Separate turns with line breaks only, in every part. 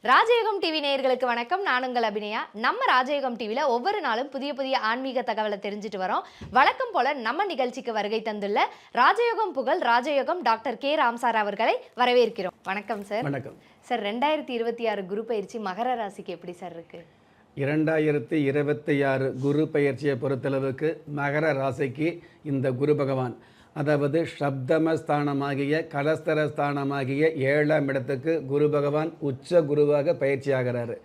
ராஜயோகம் டிவி நேயர்களுக்கு வணக்கம். நான் உங்கள் அபிநயா. நம்ம ராஜயோகம் டிவில ஒவ்வொரு நாளும் புதிய புதிய ஆன்மீக தகவலை தெரிஞ்சுட்டு வரோம். வழக்கம் போல நம்ம நிகழ்ச்சிக்கு வருகை தந்துள்ள ராஜயோகம் புகழ் ராஜயோகம் டாக்டர் கே ராம் சார் அவர்களை வரவேற்கிறோம். வணக்கம் சார்.
வணக்கம்
சார். 2026 குரு பயிற்சி மகர ராசிக்கு எப்படி சார் இருக்கு?
2026 குரு பயிற்சியை பொறுத்தளவுக்கு மகர ராசிக்கு இந்த குரு பகவான், அதாவது சப்தமஸ்தானமாகிய கலஸ்தரஸ்தானமாகிய 7ஆம் இடத்துக்கு குரு பகவான் உச்ச குருவாக பயிற்சியாகிறாரு.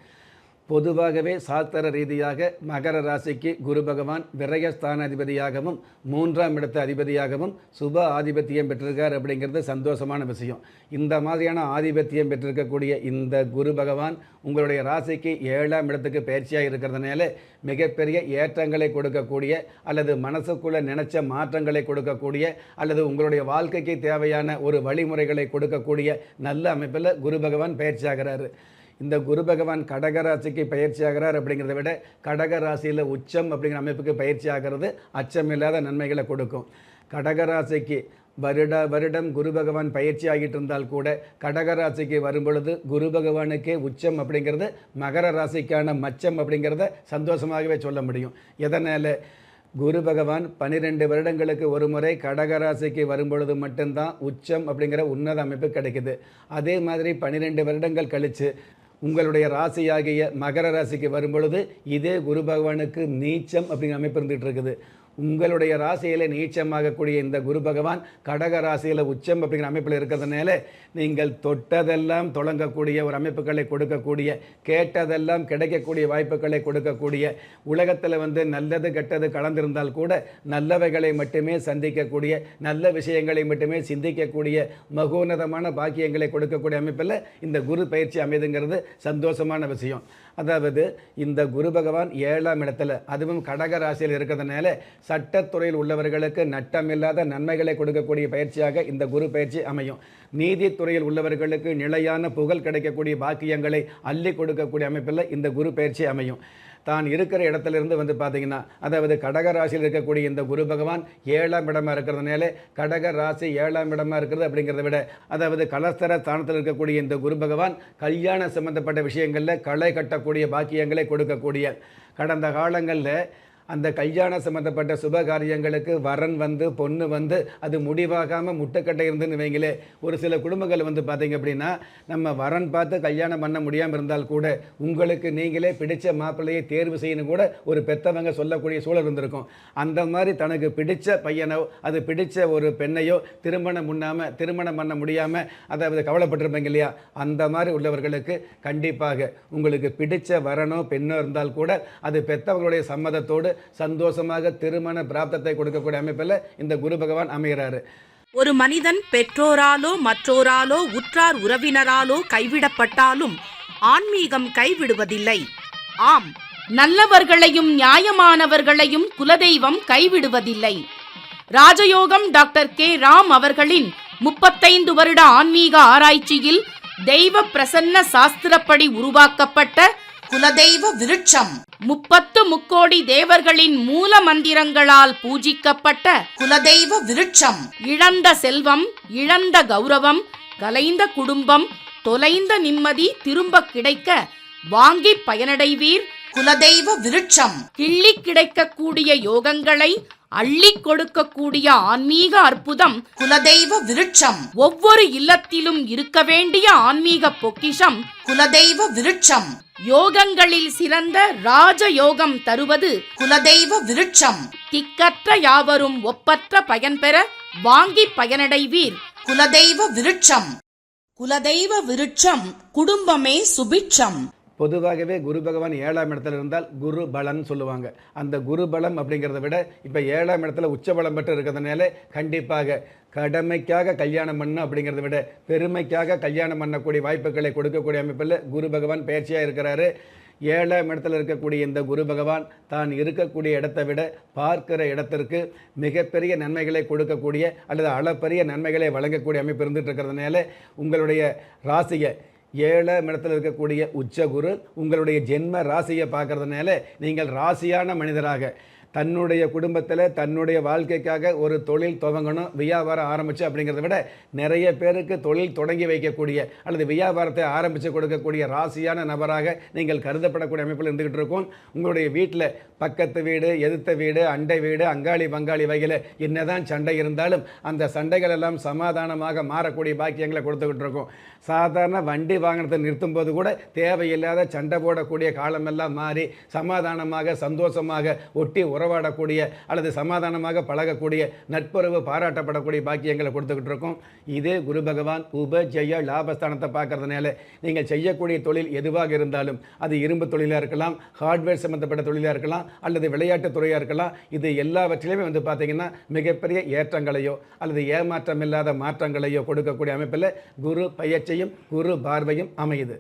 பொதுவாகவே சாஸ்திர ரீதியாக மகர ராசிக்கு குரு பகவான் விரயஸ்தானாதிபதியாகவும் 3ஆம் இடத்து அதிபதியாகவும் சுப ஆதிபத்தியம் பெற்றிருக்கார். அப்படிங்கிறது சந்தோஷமான விஷயம். இந்த மாதிரியான ஆதிபத்தியம் பெற்றிருக்கக்கூடிய இந்த குரு பகவான் உங்களுடைய ராசிக்கு 7ஆம் இடத்துக்கு பயிற்சியாக இருக்கிறதுனால மிகப்பெரிய ஏற்றங்களை கொடுக்கக்கூடிய அல்லது மனசுக்குள்ளே நினைச்ச மாற்றங்களை கொடுக்கக்கூடிய அல்லது உங்களுடைய வாழ்க்கைக்கு தேவையான ஒரு வழிமுறைகளை கொடுக்கக்கூடிய நல்ல அமைப்பில் குரு பகவான் பயிற்சியாகிறாரு. இந்த குரு பகவான் கடகராசிக்கு பயிற்சி ஆகிறார். அப்படிங்கிறத விட கடகராசியில் உச்சம் அப்படிங்கிற அமைப்புக்கு பயிற்சி ஆகிறது அச்சமில்லாத நன்மைகளை கொடுக்கும். கடகராசிக்கு வருடம் குரு பகவான் பயிற்சி ஆகிட்டு இருந்தால் கூட கடகராசிக்கு வரும்பொழுது குரு பகவானுக்கே உச்சம் அப்படிங்கிறது மகர ராசிக்கான மச்சம் அப்படிங்கிறத சந்தோஷமாகவே சொல்ல முடியும். எதனால் குரு பகவான் 12 வருடங்களுக்கு ஒரு முறை கடகராசிக்கு வரும்பொழுது மட்டும்தான் உச்சம் அப்படிங்கிற உன்னத அமைப்பு கிடைக்குது. அதே மாதிரி 12 வருடங்கள் கழித்து உங்களுடைய ராசியாகிய மகர ராசிக்கு வரும்பொழுது இதே குரு பகவானுக்கு நீச்சம் அப்படிங்கிற அமைப்பு இருந்துகிட்டு இருக்குது. உங்களுடைய ராசியில் நீச்சமாகக்கூடிய இந்த குரு பகவான் கடக ராசியில் உச்சம் அப்படிங்கிற அமைப்பில் இருக்கிறதுனால நீங்கள் தொட்டதெல்லாம் தொடங்கக்கூடிய ஒரு அமைப்புகளை கொடுக்கக்கூடிய, கேட்டதெல்லாம் கிடைக்கக்கூடிய வாய்ப்புகளை கொடுக்கக்கூடிய, உலகத்தில் நல்லது கெட்டது கலந்திருந்தால் கூட நல்லவைகளை மட்டுமே சந்திக்கக்கூடிய, நல்ல விஷயங்களை மட்டுமே சிந்திக்கக்கூடிய மகோன்னதமான பாக்கியங்களை கொடுக்கக்கூடிய அமைப்பில் இந்த குரு பயிற்சி அமைதுங்கிறது சந்தோஷமான விஷயம். அதாவது இந்த குரு பகவான் 7ஆம் இடத்துல அதுவும் கடக ராசியில் இருக்கிறதுனால சட்டத்துறையில் உள்ளவர்களுக்கு நட்டமில்லாத நன்மைகளை கொடுக்கக்கூடிய பயிற்சியாக இந்த குரு பயிற்சி அமையும். நீதித்துறையில் உள்ளவர்களுக்கு நிலையான புகழ் கிடைக்கக்கூடிய பாக்கியங்களை அள்ளி கொடுக்கக்கூடிய அமைப்பில் இந்த குரு பயிற்சி அமையும். தான் இருக்கிற இடத்துலேருந்து பார்த்தீங்கன்னா, அதாவது கடக ராசியில் இருக்கக்கூடிய இந்த குரு பகவான் 7ஆம் இடமா இருக்கிறதுனால கடக ராசி 7ஆம் இடமா இருக்கிறது அப்படிங்கிறத விட, அதாவது கலஸ்தர ஸ்தானத்தில் இருக்கக்கூடிய இந்த குரு பகவான் கல்யாண சம்பந்தப்பட்ட விஷயங்களில் களை கட்டக்கூடிய பாக்கியங்களை கொடுக்கக்கூடிய, கடந்த காலங்களில் அந்த கல்யாண சம்மந்தப்பட்ட சுப காரியங்களுக்கு வரன் பொண்ணு அது முடிவாகாமல் முட்டுக்கட்டை இருந்துன்னு வைங்களே. ஒரு சில குடும்பங்கள் பார்த்தீங்க அப்படின்னா நம்ம வரன் பார்த்து கல்யாணம் பண்ண முடியாமல் இருந்தால் கூட உங்களுக்கு நீங்களே பிடிச்ச மாப்பிள்ளையை தேர்வு செய்யணும் கூட ஒரு பெற்றவங்க சொல்லக்கூடிய சூழல் இருந்திருக்கும். அந்த மாதிரி தனக்கு பிடிச்ச பையனோ அது பிடிச்ச ஒரு பெண்ணையோ திருமணம் பண்ண முடியாமல் அதாவது கவலைப்பட்டிருப்பீங்க இல்லையா? அந்த மாதிரி உள்ளவர்களுக்கு கண்டிப்பாக உங்களுக்கு பிடிச்ச வரனோ பெண்ணோ இருந்தால் கூட அது பெற்றவர்களுடைய சம்மதத்தோடு சந்தோஷமாக திருமண பிராப்தத்தை கொடுக்கக்கூடிய அமைப்பில் இந்த குரு பகவான் அமைகிறாரு.
ஒரு மனிதன் பெற்றோராலோ மற்றோராலோ உற்றார் உறவினராலோ கைவிடப்பட்டாலும் ஆன்மீகம் கைவிடுவதில்லை. ஆம், நல்லவர்களையும் நியாயமானவர்களையும் குலதெய்வம் கைவிடுவதில்லை. ராஜயோகம் டாக்டர் கே ராம் அவர்களின் 35 வருட ஆன்மீக ஆராய்ச்சியில் தெய்வ பிரசன்ன சாஸ்திரப்படி உருவாக்கப்பட்ட குலதெய்வ விருட்சம், 30 முக்கோடி தேவர்களின் மூல மந்திரங்களால் பூஜிக்கப்பட்ட குலதெய்வ விருட்சம், இழந்த செல்வம், இழந்த கௌரவம், கலைந்த குடும்பம், தொலைந்த நிம்மதி திரும்ப கிடைக்க வாங்கி பயனடைவீர் குலதெய்வ விருட்சம், கிள்ளி கிடைக்கக்கூடிய யோகங்களை அள்ளி கொடுக்கக்கூடிய ஆன்மீக அற்புதம் குலதெய்வ விருட்சம், ஒவ்வொரு இல்லத்திலும் இருக்க வேண்டிய ஆன்மீக பொக்கிஷம் குலதெய்வ விருட்சம், யோகங்களில் சிறந்த ராஜயோகம் தருவது குலதெய்வ விருட்சம், திக்கற்ற யாவரும் ஒப்பற்ற பயன்பெற வாங்கி பயனடைவீர் குலதெய்வ விருட்சம். குலதெய்வ விருட்சம் குடும்பமே சுபிட்சம்.
பொதுவாகவே குரு பகவான் 7ஆம் இடத்துல இருந்தால் குரு பலன் சொல்லுவாங்க. அந்த குரு பலம் அப்படிங்கிறத விட இப்போ 7ஆம் இடத்துல உச்ச பலம் பெற்று இருக்கிறதுனால கண்டிப்பாக கடமைக்காக கல்யாணம் பண்ணணும் அப்படிங்கிறத விட பெருமைக்காக கல்யாணம் பண்ணக்கூடிய வாய்ப்புகளை கொடுக்கக்கூடிய அமைப்பில் குரு பகவான் பயிற்சியாக இருக்கிறாரு. 7ஆம் இடத்துல இருக்கக்கூடிய இந்த குரு பகவான் தான் இருக்கக்கூடிய இடத்தை விட பார்க்கிற இடத்திற்கு மிகப்பெரிய நன்மைகளை கொடுக்கக்கூடிய அல்லது அளப்பரிய நன்மைகளை வழங்கக்கூடிய அமைப்பு இருந்துகிட்டு இருக்கிறதுனால உங்களுடைய ராசியை 7ஆம் இடத்துல இருக்கக்கூடிய உச்ச குரு உங்களுடைய ஜென்ம ராசியை பார்க்கறதுனால நீங்கள் ராசியான மனிதராக தன்னுடைய குடும்பத்தில் தன்னுடைய வாழ்க்கைக்காக ஒரு தொழில் துவங்கணும், வியாபாரம் ஆரம்பிச்சு அப்படிங்கிறத விட நிறைய பேருக்கு தொழில் தொடங்கி வைக்கக்கூடிய அல்லது வியாபாரத்தை ஆரம்பித்து கொடுக்கக்கூடிய ராசியான நபராக நீங்கள் கருதப்படக்கூடிய அமைப்பில் இருந்துகிட்டு இருக்கும். உங்களுடைய வீட்டில் பக்கத்து வீடு, எதிர்த்த வீடு, அண்டை வீடு, அங்காளி பங்காளி வகையில் என்னதான் சண்டை இருந்தாலும் அந்த சண்டைகள் எல்லாம் சமாதானமாக மாறக்கூடிய பாக்கியங்களை கொடுத்துக்கிட்டு இருக்கும். சாதாரண வண்டி வாகனத்தை நிறுத்தும் போது கூட தேவையில்லாத சண்டை போடக்கூடிய காலமெல்லாம் மாறி சமாதானமாக சந்தோஷமாக ஒட்டி உறவாடக்கூடிய அல்லது சமாதானமாக பழகக்கூடிய நட்புறவு பாராட்டப்படக்கூடிய பாக்கியங்களை கொடுத்துக்கிட்டு இருக்கோம். இதே குரு பகவான் உபஜய லாபஸ்தானத்தை பார்க்கறதுனால நீங்கள் செய்யக்கூடிய தொழில் எதுவாக இருந்தாலும் அது இரும்பு தொழிலாக இருக்கலாம், ஹார்ட்வேர் சம்மந்தப்பட்ட தொழிலாக இருக்கலாம், அல்லது விளையாட்டுத் துறையாக இருக்கலாம், இது எல்லாவற்றிலுமே வந்து பார்த்தீங்கன்னா மிகப்பெரிய ஏற்றங்களையோ அல்லது ஏமாற்றம் இல்லாத மாற்றங்களையோ கொடுக்கக்கூடிய அமைப்பில் குரு பயிற்சியும் குரு பார்வையும் அமையுது.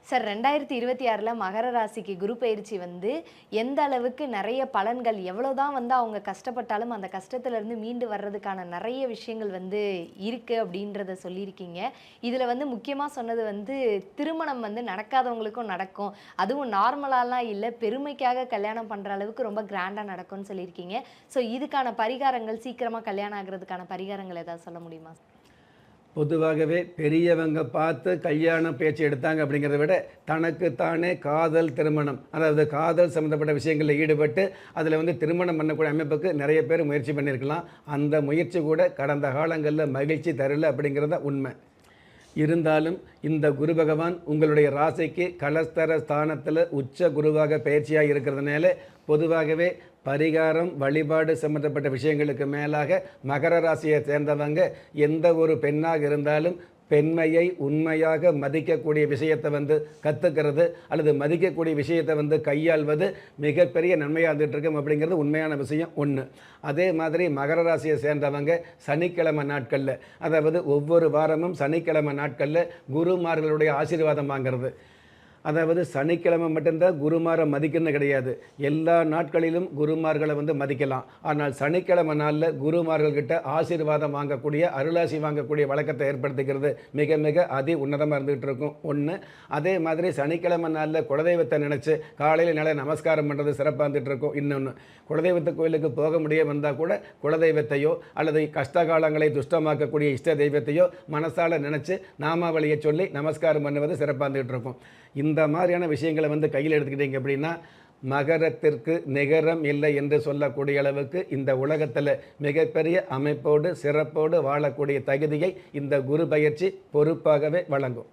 சார் 2026 மகர ராசிக்கு குரு பயிற்சி வந்து எந்த அளவுக்கு நிறைய பலன்கள், எவ்வளோதான் வந்து அவங்க கஷ்டப்பட்டாலும் அந்த கஷ்டத்துலேருந்து மீண்டு வர்றதுக்கான நிறைய விஷயங்கள் வந்து இருக்குது அப்படின்றத சொல்லியிருக்கீங்க. இதில் வந்து முக்கியமாக சொன்னது வந்து திருமணம் வந்து நடக்காதவங்களுக்கும் நடக்கும், அதுவும் நார்மலாலாம் இல்லை, பெருமைக்காக கல்யாணம் பண்ணுற அளவுக்கு ரொம்ப கிராண்டாக நடக்கும்னு சொல்லியிருக்கீங்க. ஸோ இதுக்கான பரிகாரங்கள், சீக்கிரமாக கல்யாணம் ஆகிறதுக்கான பரிகாரங்கள் ஏதாவது சொல்ல முடியுமா?
பொதுவாகவே பெரியவங்க பார்த்து கல்யாண பேச்சு எடுத்தாங்க அப்படிங்கிறத விட தனக்குத்தானே காதல் திருமணம், அதாவது காதல் சம்மந்தப்பட்ட விஷயங்களில் ஈடுபட்டு அதில் வந்து திருமணம் பண்ணக்கூடிய அமைப்புக்கு நிறைய பேர் முயற்சி பண்ணியிருக்கலாம். அந்த முயற்சி கூட கடந்த காலங்களில் மகிழ்ச்சி தரல அப்படிங்கிறத உண்மை. இருந்தாலும் இந்த குரு பகவான் உங்களுடைய ராசிக்கு கலஸ்தர ஸ்தானத்தில் உச்ச குருவாக பயிற்சியாக இருக்கிறதுனால பொதுவாகவே பரிகாரம் வழிபாடு சம்மந்தப்பட்ட விஷயங்களுக்கு மேலாக மகர ராசியை சேர்ந்தவங்க எந்த ஒரு பெண்ணாக இருந்தாலும் பெண்மையை உண்மையாக மதிக்கக்கூடிய விஷயத்தை வந்து கற்றுக்கிறது அல்லது மதிக்கக்கூடிய விஷயத்தை வந்து கையாள்வது மிகப்பெரிய நன்மையாக இருந்துகிட்டு இருக்கும் அப்படிங்கிறது உண்மையான விஷயம் ஒன்று. அதே மாதிரி மகர ராசியை சேர்ந்தவங்க சனிக்கிழமை நாட்களில், அதாவது ஒவ்வொரு வாரமும் சனிக்கிழமை நாட்களில் குருமார்களுடைய ஆசீர்வாதம் வாங்கிறது. அதாவது சனிக்கிழமை மட்டும்தான் குருமாரை மதிக்கணும் கிடையாது, எல்லா நாட்களிலும் குருமார்களை வந்து மதிக்கலாம். ஆனால் சனிக்கிழமை நாளில் குருமார்கள்கிட்ட ஆசீர்வாதம் வாங்கக்கூடிய, அருளாசி வாங்கக்கூடிய வழக்கத்தை ஏற்படுத்திக்கிறது மிக மிக அதி உன்னதமாக இருந்துகிட்டு இருக்கும் ஒன்று. அதே மாதிரி சனிக்கிழமை நாளில் குலதெய்வத்தை நினச்சி காலையில் நிலை நமஸ்காரம் பண்ணுறது சிறப்பாக இருந்துகிட்டு இருக்கும். இன்னொன்று, குலதெய்வத்து கோயிலுக்கு போக முடிய வந்தால் கூட குலதெய்வத்தையோ அல்லது கஷ்டகாலங்களை துஷ்டமாக்கக்கூடிய இஷ்ட தெய்வத்தையோ மனசால் நினச்சி நாமாவளியை சொல்லி நமஸ்காரம் பண்ணுவது சிறப்பாக இருந்துகிட்டு இருக்கும். இந்த மாதிரியான விஷயங்களை வந்து கையில் எடுத்துக்கிட்டீங்க அப்படின்னா மகரத்திற்கு நிகரம் இல்லை என்று சொல்லக்கூடிய அளவுக்கு இந்த உலகத்தில் மிகப்பெரிய அமைப்போடு சிறப்போடு வாழக்கூடிய தகுதியை இந்த குரு பயிற்சி பொறுப்பாகவே வழங்கும்.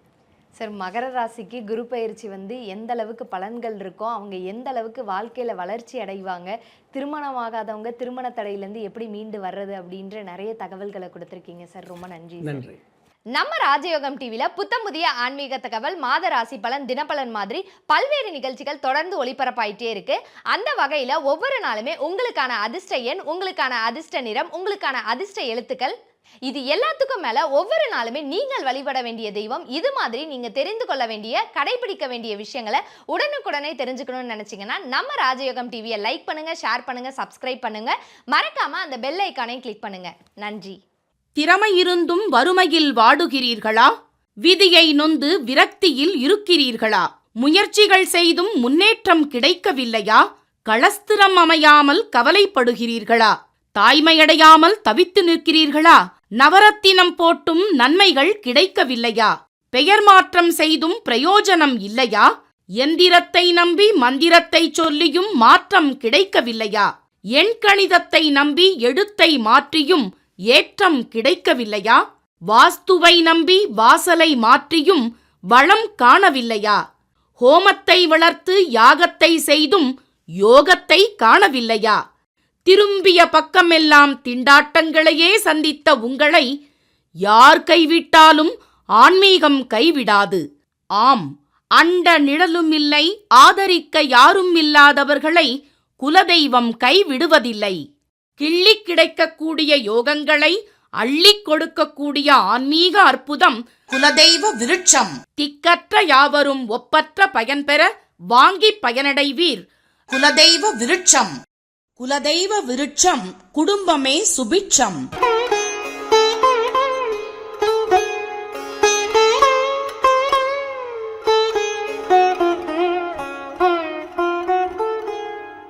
சார், மகர ராசிக்கு குரு பயிற்சி வந்து எந்த அளவுக்கு பலன்கள் இருக்கோ, அவங்க எந்த அளவுக்கு வாழ்க்கையில் வளர்ச்சி அடைவாங்க, திருமணமாகாதவங்க திருமண தடையிலேருந்து எப்படி மீண்டு வர்றது அப்படின்ற நிறைய தகவல்களை கொடுத்துருக்கீங்க சார். ரொம்ப நன்றி.
நன்றி.
நம்ம ராஜயோகம் டிவில புத்தம் புதிய ஆன்மீக தகவல், மாத ராசி பலன், தினப்பலன் மாதிரி பல்வேறு நிகழ்ச்சிகள் தொடர்ந்து ஒளிபரப்பாயிட்டே இருக்கு. அந்த வகையில ஒவ்வொரு நாளுமே உங்களுக்கான அதிர்ஷ்ட எண், உங்களுக்கான அதிர்ஷ்ட நிறம், உங்களுக்கான அதிர்ஷ்ட எழுத்துக்கள், இது எல்லாத்துக்கும் மேல ஒவ்வொரு நாளுமே நீங்கள் வழிபட வேண்டிய தெய்வம், இது மாதிரி நீங்க தெரிந்து கொள்ள வேண்டிய, கடைபிடிக்க வேண்டிய விஷயங்களை உடனுக்குடனே தெரிஞ்சுக்கணும்னு நினைச்சீங்கன்னா நம்ம ராஜயோகம் டிவியை லைக் பண்ணுங்க, ஷேர் பண்ணுங்க, சப்ஸ்கிரைப் பண்ணுங்க, மறக்காம அந்த பெல் ஐக்கானையும் கிளிக் பண்ணுங்க. நன்றி.
திறமையிருந்தும் வறுமையில் வாடுகிறீர்களா? விதியை நொந்து விரக்தியில் இருக்கிறீர்களா? முயற்சிகள் செய்தும் முன்னேற்றம் கிடைக்கவில்லையா? களஸ்திரம் அமையாமல் கவலைப்படுகிறீர்களா? தாய்மையடையாமல் தவித்து நிற்கிறீர்களா? நவரத்தினம் போட்டும் நன்மைகள் கிடைக்கவில்லையா? பெயர் மாற்றம் செய்தும் பிரயோஜனம் இல்லையா? எந்திரத்தை நம்பி மந்திரத்தை சொல்லியும் மாற்றம் கிடைக்கவில்லையா? எண்கணிதத்தை நம்பி எழுத்தை மாற்றியும் ஏற்றம் கிடைக்கவில்லையா? வாஸ்துவை நம்பி வாசலை மாற்றியும் வளம் காணவில்லையா? ஹோமத்தை வளர்த்து யாகத்தை செய்தும் யோகத்தை காணவில்லையா? திரும்பிய பக்கமெல்லாம் திண்டாட்டங்களையே சந்தித்த உங்களை யார் கைவிட்டாலும் ஆன்மீகம் கைவிடாது. ஆம், அண்ட நிழலுமில்லை, ஆதரிக்க யாரும் இல்லாதவர்களை குலதெய்வம் கைவிடுவதில்லை. கிள்ளிக் கிடைக்கக்கூடிய யோகங்களை அள்ளிக் கொடுக்கக்கூடிய ஆன்மீக அற்புதம் குலதெய்வ விருட்சம். திக்கற்ற யாவரும் ஒப்பற்ற பயன்பெற வாங்கி பயனடைவீர். குலதெய்வ விருட்சம். குலதெய்வ விருட்சம், குடும்பமே சுபிட்சம்.